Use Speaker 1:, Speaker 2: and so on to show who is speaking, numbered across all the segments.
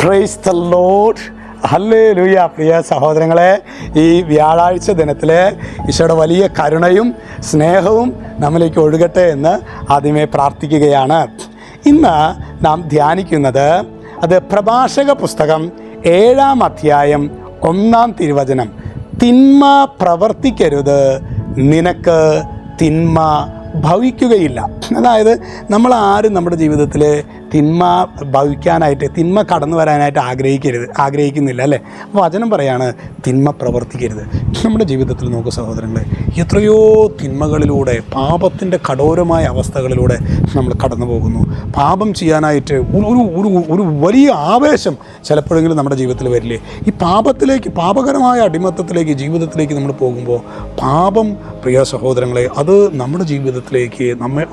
Speaker 1: Praise the Lord. Hallelujah. പ്രിയ സഹോദരങ്ങളെ, ഈ വ്യാഴാഴ്ച ദിനത്തിൽ ഈശോയുടെ വലിയ കരുണയും സ്നേഹവും നമ്മിലേക്ക് ഒഴുകട്ടെ എന്ന് ആദ്യമേ പ്രാർത്ഥിക്കുകയാണ്. ഇന്ന് നാം ധ്യാനിക്കുന്നത് അത് പ്രഭാഷക പുസ്തകം 7-ാം അധ്യായം 1-ാം തിരുവചനം. തിന്മ പ്രവർത്തിക്കരുത്, നിനക്ക് തിന്മ ഭവിക്കുകയില്ല. അതായത് നമ്മൾ ആരും നമ്മുടെ ജീവിതത്തിൽ തിന്മ ഭവിക്കാനായിട്ട്, തിന്മ കടന്നു വരാനായിട്ട് ആഗ്രഹിക്കുന്നില്ല അല്ലേ? വചനം പറയാണ് തിന്മ പ്രവർത്തിക്കരുത്. നമ്മുടെ ജീവിതത്തിൽ നോക്കുക സഹോദരങ്ങളെ, എത്രയോ തിന്മകളിലൂടെ, പാപത്തിൻ്റെ കഠോരമായ അവസ്ഥകളിലൂടെ നമ്മൾ കടന്നു പോകുന്നു. പാപം ചെയ്യാനായിട്ട് ഒരു വലിയ ആവേശം ചിലപ്പോഴെങ്കിലും നമ്മുടെ ജീവിതത്തിൽ വരില്ലേ? ഈ പാപത്തിലേക്ക്, പാപകരമായ അടിമത്തത്തിലേക്ക്, ജീവിതത്തിലേക്ക് നമ്മൾ പോകുമ്പോൾ പാപം, പ്രിയ സഹോദരങ്ങളെ, അത് നമ്മുടെ ജീവിതത്തിലേക്ക് നമ്മെ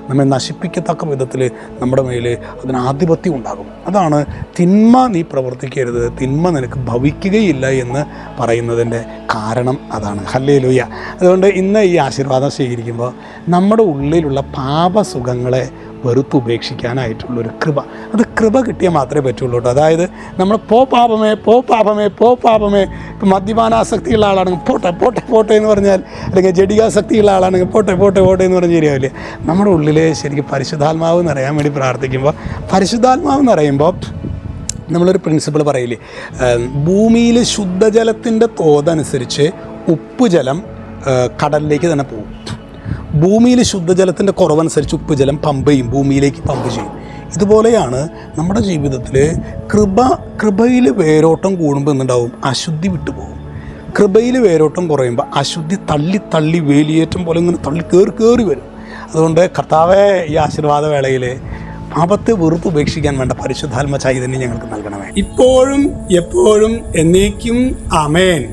Speaker 1: നമ്മെ നശിപ്പിക്കത്തക്ക വിധത്തിൽ നമ്മുടെ മേൽ അതിന് ആധിപത്യം ഉണ്ടാകും. അതാണ് തിന്മ നീ പ്രവർത്തിക്കരുത്, തിന്മ നിനക്ക് ഭവിക്കുകയില്ല എന്ന് പറയുന്നതിൻ്റെ കാരണം അതാണ്. ഹല്ലേലൂയ. അതുകൊണ്ട് ഇന്ന് ഈ ആശീർവാദം സ്വീകരിക്കുമ്പോൾ നമ്മുടെ ഉള്ളിലുള്ള പാപസുഖങ്ങളെ വെറുത്തുപേക്ഷിക്കാനായിട്ടുള്ളൊരു കൃപ, അത് കൃപ കിട്ടിയാൽ മാത്രമേ പറ്റുള്ളൂ കേട്ടോ. അതായത് നമ്മൾ പോ പാപമേ ഇപ്പം മദ്യപാനാസക്തിയുള്ള ആളാണെങ്കിൽ പോട്ടെ എന്ന് പറഞ്ഞാൽ, അല്ലെങ്കിൽ ജഡികാസക്തിയുള്ള ആളാണെങ്കിൽ പോട്ടെ എന്ന് പറഞ്ഞ് ശരിയാവില്ലേ? നമ്മുടെ ഉള്ളിൽ ശരിക്കും പരിശുദ്ധാത്മാവ് നിറയാൻ വേണ്ടി പ്രാർത്ഥിക്കുമ്പോൾ, പരിശുദ്ധാത്മാവ് നിറയുമ്പോൾ നമ്മളൊരു പ്രിൻസിപ്പിൾ പറയില്ലേ, ഭൂമിയിൽ ശുദ്ധജലത്തിൻ്റെ തോതനുസരിച്ച് ഉപ്പുജലം കടലിലേക്ക് തന്നെ പോകും. ഭൂമിയിൽ ശുദ്ധജലത്തിൻ്റെ കുറവനുസരിച്ച് ഉപ്പുജലം ഭൂമിയിലേക്ക് പമ്പ് ചെയ്യും. ഇതുപോലെയാണ് നമ്മുടെ ജീവിതത്തിൽ കൃപയിൽ വേരോട്ടം കൂടുമ്പോൾ എന്തുണ്ടാവും? അശുദ്ധി വിട്ടുപോകും. കൃപയിൽ വേരോട്ടം കുറയുമ്പോൾ അശുദ്ധി തള്ളി വേലിയേറ്റം പോലെ ഇങ്ങനെ കയറി വരും. അതുകൊണ്ട് കർത്താവേ, ഈ ആശീർവാദ വേളയിൽ പാപത്തെ വെറുത്തുപേക്ഷിക്കാൻ വേണ്ട പരിശുദ്ധാത്മ ചൈതന്യം ഞങ്ങൾക്ക് നൽകണമേ, ഇപ്പോഴും എപ്പോഴും എന്നേക്കും. ആമേൻ.